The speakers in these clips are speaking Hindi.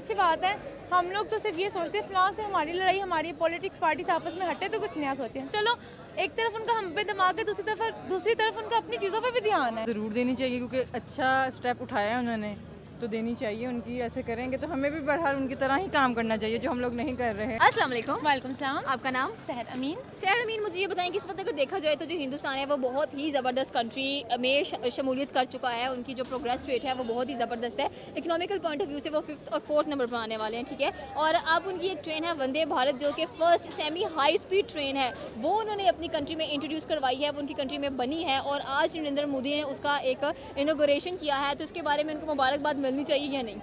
अच्छी बात है। हम लोग तो सिर्फ ये सोचते हैं फिलहाल से हमारी लड़ाई हमारी पॉलिटिक्स पार्टी से आपस में हटे तो कुछ नया सोचें। चलो एक तरफ उनका हम पे दिमाग है, दूसरी तरफ उनका अपनी चीज़ों पे भी ध्यान है। ज़रूर देनी चाहिए क्योंकि अच्छा स्टेप उठाया है उन्होंने, तो देनी चाहिए उनकी। ऐसे करेंगे तो हमें भी बहरहाल उनकी तरह ही काम करना चाहिए जो हम लोग नहीं कर रहे हैं। अस्सलाम वालेकुम। वालेकुम सलाम। आपका नाम? सहर अमीन। शहर अमीन, मुझे ये बताएं कि इस वक्त अगर देखा जाए तो जो हिंदुस्तान है वो बहुत ही ज़बरदस्त कंट्री में शमूलियत कर चुका है। उनकी जो प्रोग्रेस रेट है वो बहुत ही ज़बरदस्त है। इकोनॉमिकल पॉइंट ऑफ व्यू से वो 5th और 4th नंबर पर आने वाले हैं, ठीक है। और अब उनकी एक ट्रेन है वंदे भारत, जो कि first semi high speed train है, वो उन्होंने अपनी कंट्री में इंट्रोड्यूस करवाई है, वो उनकी कंट्री में बनी है और आज नरेंद्र मोदी ने उसका एक इनॉग्रेशन किया है। तो इसके बारे में उनको मुबारकबाद मिलनी चाहिए या नहीं?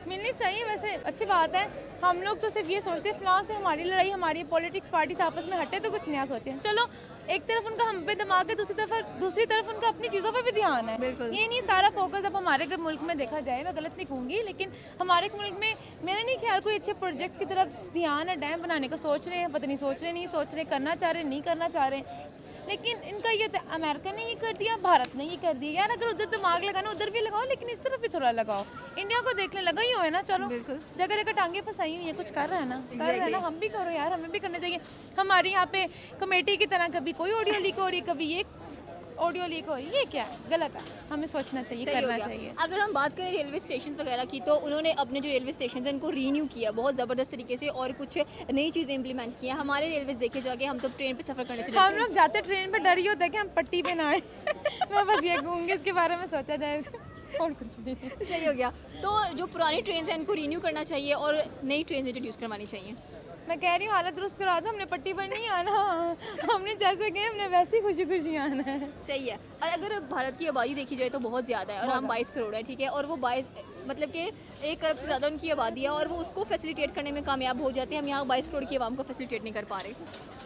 मिलनी चाहिए, वैसे अच्छी बात है। हम लोग तो सिर्फ ये सोचते हैं फिलहाल से हमारी लड़ाई हमारी पॉलिटिक्स पार्टी से आपस में हटे तो कुछ नया सोचें। चलो एक तरफ उनका हम पे दिमाग है, दूसरी तरफ उनका अपनी चीज़ों पे भी ध्यान है। बिल्कुल। ये नहीं सारा फोकस अब हमारे मुल्क में देखा जाए, मैं गलत नहीं कहूँगी, लेकिन हमारे मुल्क में मेरा नहीं ख्याल कोई अच्छे प्रोजेक्ट की तरफ ध्यान है। डैम बनाने का सोच रहे हैं, पता नहीं सोच रहे नहीं सोच रहे, करना चाह रहे नहीं करना चाह रहे। लेकिन इनका ये अमेरिका ने ये कर दिया, भारत ने ये कर दिया। यार अगर उधर दिमाग लगाना उधर भी लगाओ, लेकिन इस तरफ भी थोड़ा लगाओ। इंडिया को देखने लगा ही हो है ना, चलो बिल्कुल। जगह जगह टांगे फंसाई हुई है, कुछ कर रहा है ना, कर रहा है ना, हम भी करो यार, हमें भी करना चाहिए। हमारे यहाँ पे कमेटी की तरह कभी कोई ऑडियो लीक हो रही, कभी ये ऑडियो लीक हो रही, ये क्या है? गलत है, हमें सोचना चाहिए, करना चाहिए। अगर हम बात करें रेलवे स्टेशन वगैरह की, तो उन्होंने अपने जो रेलवे स्टेशन हैं इनको रीन्यू किया बहुत ज़बरदस्त तरीके से और कुछ नई चीज़ें इंप्लीमेंट की हैं। हमारे रेलवे देखे जाके हम तो ट्रेन पे सफ़र करने से हम लोग जाते ट्रेन पे डर ही होता है कि हम पट्टी पे ना आए। मैं बस ये कहूँगी, इसके बारे में सोचा जाए और कुछ नहीं। सही हो गया। तो जो पुरानी ट्रेन हैं इनको रीन्यू करना चाहिए और नई ट्रेन इंट्रोड्यूस करवानी चाहिए। मैं कह रही हूँ हालत दुरुस्त करा दो, हमने पट्टी पर नहीं आना, हमने जैसे गए हमने वैसे ही खुशी खुशी आना है। सही है। और अगर भारत की आबादी देखी जाए तो बहुत ज़्यादा है और हम 22 करोड़ है, ठीक है। और वो 22 मतलब कि 1 अरब से ज़्यादा उनकी आबादी है और वो उसको फैसिलिटेट करने में कामयाब हो जाते हैं। हम यहाँ 22 करोड़ की आवाम को फैसिलिटेट नहीं कर पा रहे।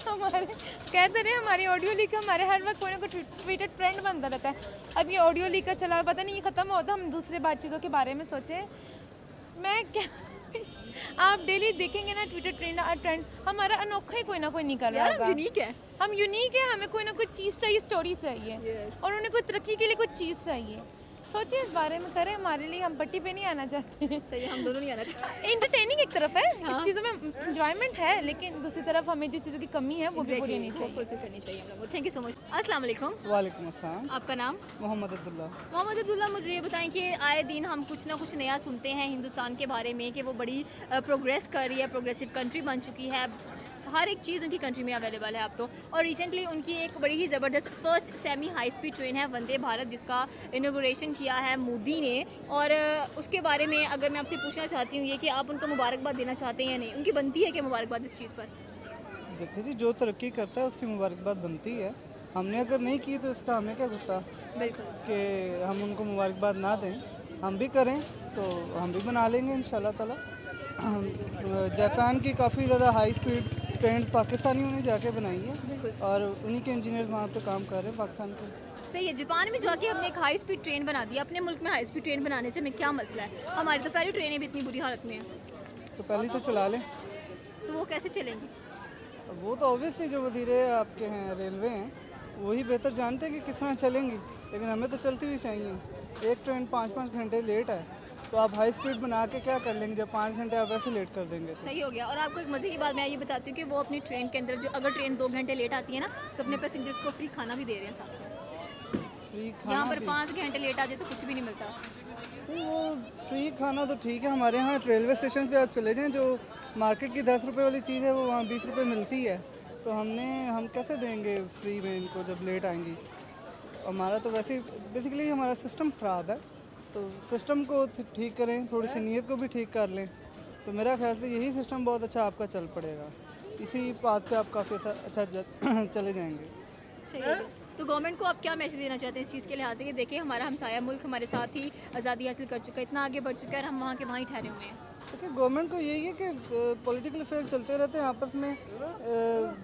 हमारे कहते रहे हमारी ऑडियो लीक, हमारे हर वक्त कोई ना कोई ट्वीटेड ट्रेंड बनता रहता है। अब ये ऑडियो लीक का चला, पता नहीं ये ख़त्म होता, हम दूसरे बातचीतों के बारे में सोचें। मैं क्या आप डेली देखेंगे ना ट्विटर ट्रेंड हमारा अनोखा ही कोई ना कोई निकल रहा होगा। यूनिक है। हम यूनिक है, हमें कोई ना कोई चीज़ चाहिए, स्टोरी चाहिए। Yes. और उन्हें कोई तरक्की के लिए कुछ चीज़ चाहिए। सोचिए इस बारे में, करें हमारे लिए, हम पट्टी पे नहीं आना चाहते। सही है, हम दोनों नहीं आना चाहते। एंटरटेनिंग एक तरफ है, हाँ। इस चीज़ों में इंजॉयमेंट है, लेकिन दूसरी तरफ हमें जिस चीज़ों की कमी है वो भी पूरी नहीं चाहिए। फुलफिल करनी चाहिए हम लोगों को। Thank you so much. अस्सलाम वालेकुम। वालेकुम अस्सलाम। आपका नाम? मोहम्मद अब्दुल्ला। मोहम्मद अब्दुल्ला, मुझे ये बताएं कि आए दिन हम कुछ ना कुछ नया सुनते हैं हिंदुस्तान के बारे में कि वो बड़ी प्रोग्रेस कर रही है, प्रोग्रेसिव कंट्री बन चुकी है, हर एक चीज़ उनकी कंट्री में अवेलेबल है अब तो। और रिसेंटली उनकी एक बड़ी ही ज़बरदस्त first semi high speed train है वंदे भारत, जिसका इनॉग्रेशन किया है मोदी ने। और उसके बारे में अगर मैं आपसे पूछना चाहती हूँ ये कि आप उनको मुबारकबाद देना चाहते हैं या नहीं, उनकी बनती है कि मुबारकबाद इस चीज़ पर? देखिए जी, जो तरक्की करता है उसकी मुबारकबाद बनती है। हमने अगर नहीं की तो इसका हमें क्या गुस्सा बिल्कुल कि हम उनको मुबारकबाद ना दें। हम भी करें तो हम भी बना लेंगे इंशाल्लाह ताला। जापान की काफ़ी ज़्यादा हाई स्पीड ट्रेन पाकिस्तानियों ने जाके बनाई है और उन्हीं के इंजीनियर वहाँ पे काम कर रहे हैं पाकिस्तान के। सही है। जापान में जाके हमने एक हाई स्पीड ट्रेन बना दी, अपने मुल्क में हाई स्पीड ट्रेन बनाने से हमें क्या मसला है? हमारी तो पहली ट्रेनें भी इतनी बुरी हालत में है, तो पहले तो चला लें। तो वो कैसे चलेंगी? वो तो ऑब्वियसली जो वज़ीरे आपके हैं रेलवे हैं वही बेहतर जानते हैं कि किस तरह चलेंगी, लेकिन हमें तो चलती हुई चाहिए। एक ट्रेन 5-5 घंटे लेट है तो आप हाई स्पीड बना के क्या कर लेंगे जब 5 घंटे आप वैसे लेट कर देंगे तो। सही हो गया। और आपको एक मज़े की बात मैं ये बताती हूँ कि वो अपनी ट्रेन के अंदर जो अगर ट्रेन 2 घंटे लेट आती है ना तो अपने पैसेंजर्स को फ्री खाना भी दे रहे हैं साथ में। फ्री यहाँ खाना पर भी? 5 घंटे लेट आ जाए तो कुछ भी नहीं मिलता। वो फ्री खाना तो ठीक है, हमारे यहाँ रेलवे स्टेशन पे आप चले जाएं, जो मार्केट की 10 रुपये वाली चीज़ है वो वहाँ 20 रुपये मिलती है। तो हम कैसे देंगे फ्री में इनको जब लेट आएंगी? हमारा तो वैसे ही बेसिकली हमारा सिस्टम ख़राब है, तो सिस्टम को ठीक करें, थोड़ी सी नीयत को भी ठीक कर लें, तो मेरा ख्याल से यही सिस्टम बहुत अच्छा आपका चल पड़ेगा। इसी बात पे आप काफ़ी अच्छा चले जाएंगे। चाहिए। तो गवर्नमेंट को आप क्या मैसेज देना चाहते हैं इस चीज़ के लिहाज से कि देखिए हमारा हमसाया मुल्क हमारे साथ ही आज़ादी हासिल कर चुका है, इतना आगे बढ़ चुका है और हम वहाँ के वहाँ ही ठहरे हुए हैं? देखिए गवर्नमेंट को यही है कि पॉलिटिकल अफेयर चलते रहते हैं आपस में।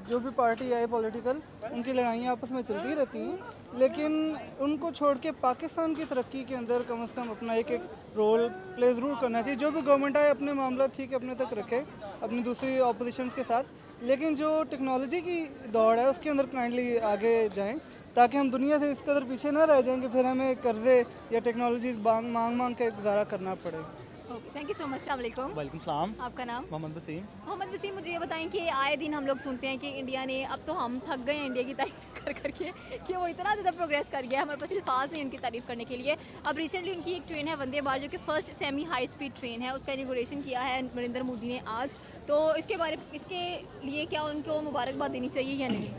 जो भी पार्टी आए पॉलिटिकल, उनकी लड़ाइयाँ आपस में चलती रहती हैं, लेकिन उनको छोड़ के पाकिस्तान की तरक्की के अंदर कम से कम अपना एक रोल प्ले ज़रूर करना चाहिए। जो भी गवर्नमेंट आए अपने मामला ठीक अपने तक रखे अपनी दूसरी अपोजिशन के साथ, लेकिन जो टेक्नोलॉजी की दौड़ है उसके अंदर काइंडली आगे जाएँ, ताकि हम दुनिया से इस कदर पीछे ना रह जाएंगे फिर हमें कर्जे या टेक्नोलॉजी मांग के गुजारा करना पड़े। Okay, thank you so much. अस्सलाम वालेकुम। वालेकुम सलाम। आपका नाम? मोहम्मद वसीम। मोहम्मद वसीम, मुझे ये बताएं कि आए दिन हम लोग सुनते हैं कि इंडिया ने, अब तो हम थक गए हैं इंडिया की तारीफ कर करके कि वो इतना ज़्यादा प्रोग्रेस कर गया है, हमारे पास अल्फाज नहीं उनकी तारीफ करने के लिए। अब रिसेंटली उनकी एक ट्रेन है वंदे भारत, जो कि first semi high speed train है, उसका इनॉग्रेशन किया है नरेंद्र मोदी ने आज। तो इसके लिए क्या उनको मुबारकबाद देनी चाहिए या नहीं?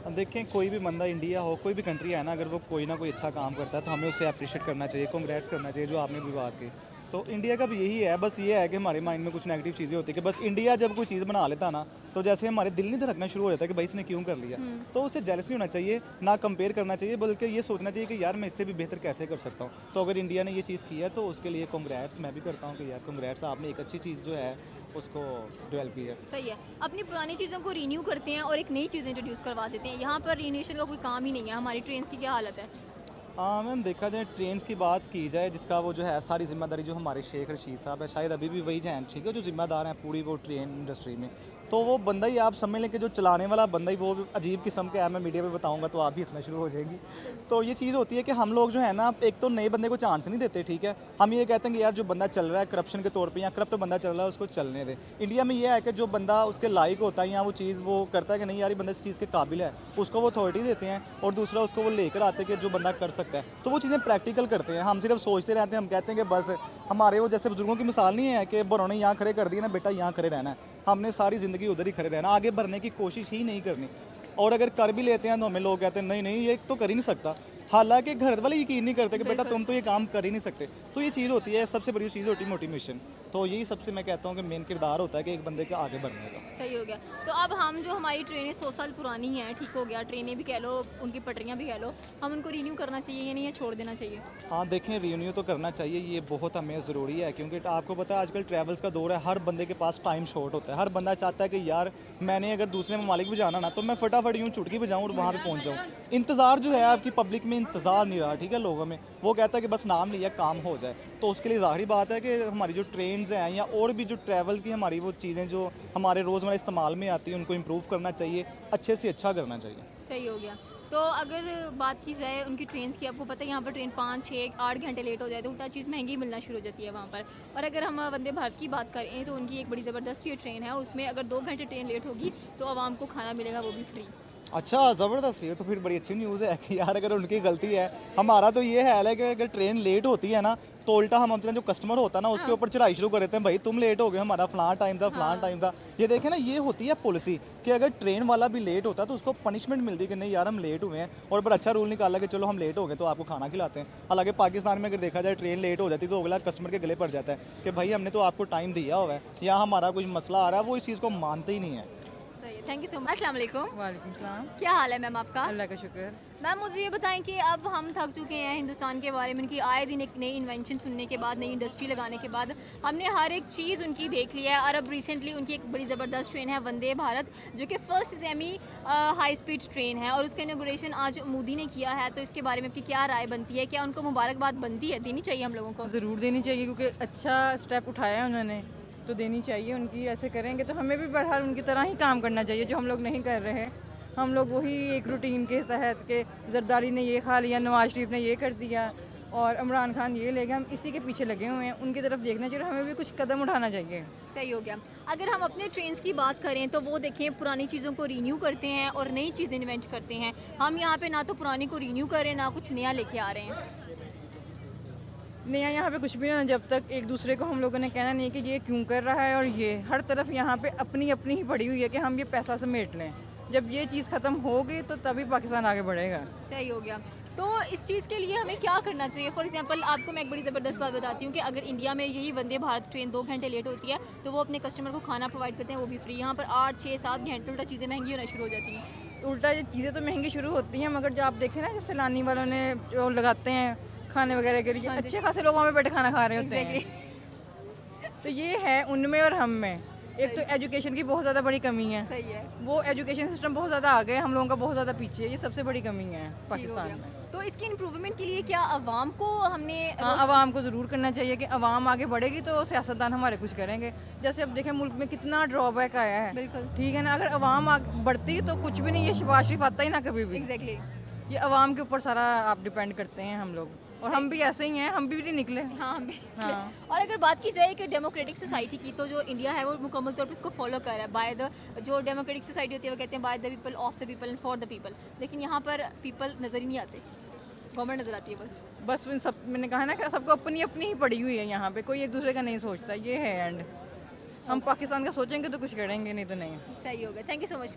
अब देखें, कोई भी बंदा, इंडिया हो कोई भी कंट्री है ना, अगर वो कोई ना कोई अच्छा काम करता है तो हमें उसे अप्रिशिएट करना चाहिए, कांग्रेट्स करना चाहिए, जो आपने भी बात की। तो इंडिया का भी यही है, बस ये है कि हमारे माइंड में कुछ नेगेटिव चीज़ें होती है कि बस इंडिया जब कोई चीज़ बना लेता ना, तो जैसे हमारे दिल नहीं धड़कना शुरू हो जाता है कि भाई इसने क्यों कर लिया। तो उससे जेलस नहीं होना चाहिए, ना कंपेयर करना चाहिए, बल्कि ये सोचना चाहिए कि यार मैं इससे भी बेहतर कैसे कर सकता हूँ। तो अगर इंडिया ने ये चीज़ की है तो उसके लिए कांग्रेट्स मैं भी करता हूँ कि यार कांग्रेट्स, आपने एक अच्छी चीज़ जो है उसको डेवलप की है। सही है, अपनी पुरानी चीज़ों को रीन्यू करते हैं और एक नई चीज़ इंट्रोड्यूस करवा देते हैं। यहाँ पर रीन्यूएशन का कोई काम ही नहीं है। हमारी ट्रेन्स की क्या हालत है? हाँ मैम, देखा जाए ट्रेन की बात की जाए, जिसका वो जो है सारी जिम्मेदारी जो हमारे शेख रशीद साहब है, शायद अभी भी वही हैं, ठीक है, जो जिम्मेदार हैं पूरी वो ट्रेन इंडस्ट्री में। तो वो बंदा ही आप समझ लें कि जो चलाने वाला बंदा ही वो अजीब किस्म का है। मैं मीडिया पे बताऊंगा तो आप भी हंसना शुरू हो जाएंगी। तो ये चीज़ होती है कि हम लोग जो है ना, एक तो नए बंदे को चांस नहीं देते, ठीक है। हम ये कहते हैं कि यार जो बंदा चल रहा है करप्शन के तौर पे या करप्ट बंदा चल रहा है उसको चलने दे। इंडिया में ये है कि जो बंदा उसके लायक होता है या वो चीज़ वो करता है कि नहीं यार ये बंदा इस चीज़ के काबिल है, उसको वो अथॉरिटी देते हैं, और दूसरा उसको वो लेकर आते हैं कि जो बंदा कर सकता है। तो वो चीज़ें प्रैक्टिकल करते हैं, हम सिर्फ सोचते रहते हैं। हम कहते हैं कि बस हमारे वो जैसे बुजुर्गों की मिसाल नहीं है कि बड़ों ने यहाँ खड़े कर दिए ना, बेटा यहाँ खड़े रहना है, हमने सारी ज़िंदगी उधर ही खड़े रहना, आगे बढ़ने की कोशिश ही नहीं करनी। और अगर कर भी लेते हैं तो हमें लोग कहते हैं नहीं नहीं ये तो कर ही नहीं सकता, हालांकि घर वाले यकीन नहीं करते कि बेटा तुम तो ये काम कर ही नहीं सकते। तो ये चीज़ होती है, सबसे बड़ी चीज़ होती है मोटिवेशन। तो यही सबसे मैं कहता हूँ कि मेन किरदार होता है कि एक बंदे के आगे बढ़ने का। सही हो गया। तो अब हम जो हमारी ट्रेनें 100 साल पुरानी हैं, ठीक हो गया, ट्रेनें भी कह लो, उनकी पटरियाँ भी कह लो, हम उनको रीन्यू करना चाहिए या नहीं, या छोड़ देना चाहिए? हाँ देखें, रिन्यू तो करना चाहिए, ये बहुत हमें ज़रूरी है, क्योंकि आपको पता है आजकल ट्रैवल्स का दौर है, हर बंदे के पास टाइम शॉर्ट होता है। हर बंदा चाहता है कि यार मैंने अगर दूसरे ममालिक भी जाना ना तो मैं फटाफट यूँ चुटकी बजाऊँ और वहाँ पर पहुँच जाऊँ। इंतज़ार जो है आपकी पब्लिक में इंतज़ार नहीं रहा, ठीक है, लोगों में वो कहता है कि बस नाम लिया काम हो जाए। तो उसके लिए ज़ाहिर बात है कि हमारी जो ट्रेन्स हैं या और भी जो ट्रैवल की हमारी वो चीज़ें जो हमारे रोज़मर्रा इस्तेमाल में आती हैं उनको इम्प्रूव करना चाहिए, अच्छे से अच्छा करना चाहिए। सही हो गया। तो अगर बात की जाए उनकी ट्रेन्स की, आपको पता है यहाँ पर ट्रेन 5, 6, 8 घंटे लेट हो जाए तो उल्टा चीज़ महंगी मिलना शुरू हो जाती है वहाँ पर। और अगर हम वंदे भारत की बात करें तो उनकी एक बड़ी ज़बरदस्त ये ट्रेन है, उसमें अगर 2 घंटे ट्रेन लेट होगी तो आवाम को खाना मिलेगा, वो भी फ्री। अच्छा, ज़बरदस्त, ये तो फिर बड़ी अच्छी न्यूज़ है कि यार अगर उनकी गलती है। हमारा तो ये हाल है कि अगर ट्रेन लेट होती है ना तो उल्टा हम अपना जो कस्टमर होता है ना उसके ऊपर चढ़ाई शुरू कर देते हैं, भाई तुम लेट हो गए, हमारा फलां टाइम था, फलां टाइम था। ये देखें ना, ये होती है पॉलिसी कि अगर ट्रेन वाला भी लेट होता है तो उसको पनिशमेंट मिलती है कि नहीं यार हम लेट हुए हैं, और बड़ा अच्छा रूल निकाला कि चलो हम लेट हो गए तो आपको खाना खिलाते हैं। हालांकि पाकिस्तान में अगर देखा जाए ट्रेन लेट हो जाती तो अगला कस्टमर के गले पड़ जाता है कि भाई हमने तो आपको टाइम दिया हुआ है या हमारा कुछ मसला आ रहा है, वो इस चीज़ को मानते ही नहीं है। सही है, थैंक यू सो मच। अस्सलाम वालेकुम। वालेकुम सलाम। क्या हाल है मैम आपका? अल्लाह का शुक्र। मैम मुझे ये बताएं कि अब हम थक चुके हैं हिंदुस्तान के बारे में, उनकी आए दिन एक नई इन्वेंशन सुनने के बाद, नई इंडस्ट्री लगाने के बाद हमने हर एक चीज़ उनकी देख लिया है। और अब रिसेंटली उनकी एक बड़ी ज़बरदस्त ट्रेन है वंदे भारत, जो कि first semi high speed train है, और उसका इनॉग्रेशन आज मोदी ने किया है। तो इसके बारे में आपकी क्या राय बनती है? क्या उनको मुबारकबाद बनती है, देनी चाहिए हम लोगों को? ज़रूर देनी चाहिए, क्योंकि अच्छा स्टेप उठाया है उन्होंने, तो देनी चाहिए उनकी। ऐसे करेंगे तो हमें भी बहरहाल उनकी तरह ही काम करना चाहिए, जो हम लोग नहीं कर रहे हैं। हम लोग वही एक रूटीन के तहत के जरदारी ने ये खा लिया, नवाज शरीफ ने ये कर दिया और इमरान खान ये ले गया, हम इसी के पीछे लगे हुए हैं। उनकी तरफ देखना चाहिए, हमें भी कुछ कदम उठाना चाहिए। सही हो गया। अगर हम अपने ट्रेन्स की बात करें तो वो देखें पुरानी चीज़ों को रीन्यू करते हैं और नई चीज़ें इन्वेंट करते हैं। हम यहाँ पे ना तो पुरानी को रीन्यू करें, ना कुछ नया लेके आ रहे हैं। नया यहाँ पे कुछ भी ना, जब तक एक दूसरे को हम लोगों ने कहना नहीं कि ये क्यों कर रहा है, और ये हर तरफ यहाँ पे अपनी अपनी ही पड़ी हुई है कि हम ये पैसा समेट लें। जब ये चीज़ ख़त्म होगी तो तभी पाकिस्तान आगे बढ़ेगा। सही हो गया। तो इस चीज़ के लिए हमें क्या करना चाहिए? फॉर एग्जांपल आपको मैं एक बड़ी ज़बरदस्त बात बताती हूँ कि अगर इंडिया में यही वंदे भारत ट्रेन 2 घंटे लेट होती है तो वो अपने कस्टमर को खाना प्रोवाइड करते हैं, वो भी फ्री। यहाँ पर 8, 6, 7 घंटे उल्टा चीज़ें महंगी होना शुरू हो जाती हैं। उल्टा ये चीज़ें तो महंगी शुरू होती हैं, मगर जो आप देखें ना, जैसे सैलानी वालों ने जो लगाते हैं खाने वगैरह के लिए, अच्छे खासे लोग वहाँ पे बैठे खाना खा रहे होते हैं। तो ये है उनमें और हम में। एक तो एजुकेशन की बहुत ज़्यादा बड़ी कमी है। सही है। वो एजुकेशन सिस्टम बहुत ज़्यादा आगे है, हम लोगों का बहुत ज़्यादा पीछे है। ये सबसे बड़ी कमी है पाकिस्तान में। तो इसकी इम्प्रूवमेंट के लिए क्या आवाम को हमने हाँ, आवाम को ज़रूर करना चाहिए कि आवाम आगे बढ़ेगी तो सियासतदान हमारे कुछ करेंगे। जैसे अब देखें मुल्क में कितना ड्रॉबैक आया है, बिल्कुल ठीक है ना। अगर आवाम बढ़ती तो कुछ भी नहीं, ये शबाज शरीफ आता ही ना कभी भी। एग्जैक्टली। ये आवाम के ऊपर सारा आप डिपेंड करते हैं हम लोग, और हम भी ऐसे ही हैं, हम भी नहीं निकले। हाँ हम भी हाँ। और अगर बात की जाए कि डेमोक्रेटिक सोसाइटी की, तो जो इंडिया है वो मुकम्मल तौर पर इसको फॉलो कर रहा है बाय द, जो डेमोक्रेटिक सोसाइटी होती है वो कहते हैं by the people, of the people and for the people, लेकिन यहाँ पर पीपल नज़र ही नहीं आते, गवर्नमेंट नज़र आती है बस। बस इन सब, मैंने कहा ना कि सबको अपनी अपनी ही पड़ी हुई है यहाँ पे, कोई एक दूसरे का नहीं सोचता, ये है एंड। हम पाकिस्तान का सोचेंगे तो कुछ करेंगे, नहीं तो नहीं। सही हो गया, थैंक यू सो मच।